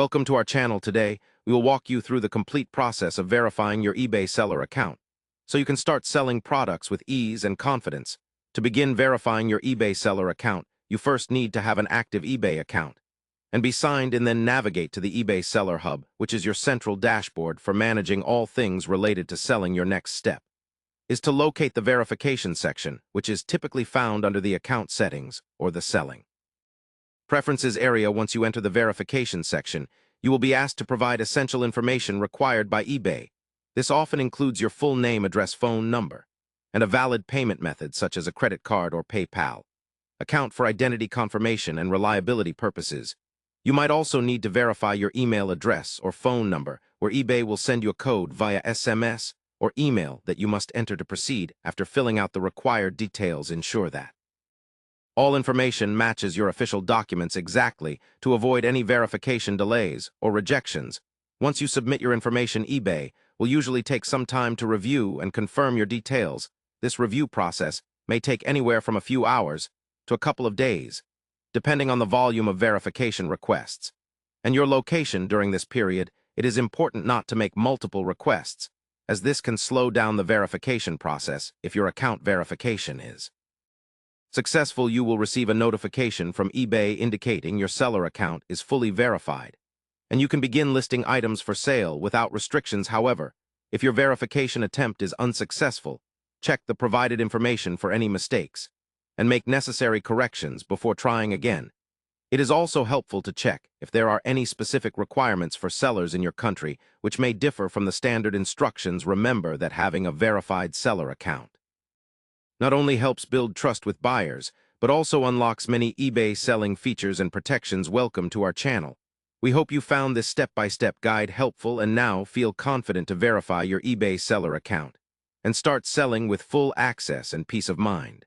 Welcome to our channel. Today, we will walk you through the complete process of verifying your eBay seller account, so you can start selling products with ease and confidence. To begin verifying your eBay seller account, you first need to have an active eBay account and be signed, and then navigate to the eBay Seller Hub, which is your central dashboard for managing all things related to selling. Your next step is to locate the verification section, which is typically found under the account settings or the selling preferences area. Once you enter the verification section, you will be asked to provide essential information required by eBay. This often includes your full name, address, phone number, and a valid payment method such as a credit card or PayPal. Account for identity confirmation and reliability purposes. You might also need to verify your email address or phone number, where eBay will send you a code via SMS or email that you must enter to proceed. After filling out the required details, ensure that all information matches your official documents exactly to avoid any verification delays or rejections. Once you submit your information, eBay will usually take some time to review and confirm your details. This review process may take anywhere from a few hours to a couple of days, depending on the volume of verification requests and your location. During this period, it is important not to make multiple requests, as this can slow down the verification process. If your account verification is successful, you will receive a notification from eBay indicating your seller account is fully verified, and you can begin listing items for sale without restrictions. However, if your verification attempt is unsuccessful, check the provided information for any mistakes and make necessary corrections before trying again. It is also helpful to check if there are any specific requirements for sellers in your country which may differ from the standard instructions. Remember that having a verified seller account not only helps build trust with buyers, but also unlocks many eBay selling features and protections. Welcome to our channel. We hope you found this step-by-step guide helpful and now feel confident to verify your eBay seller account and start selling with full access and peace of mind.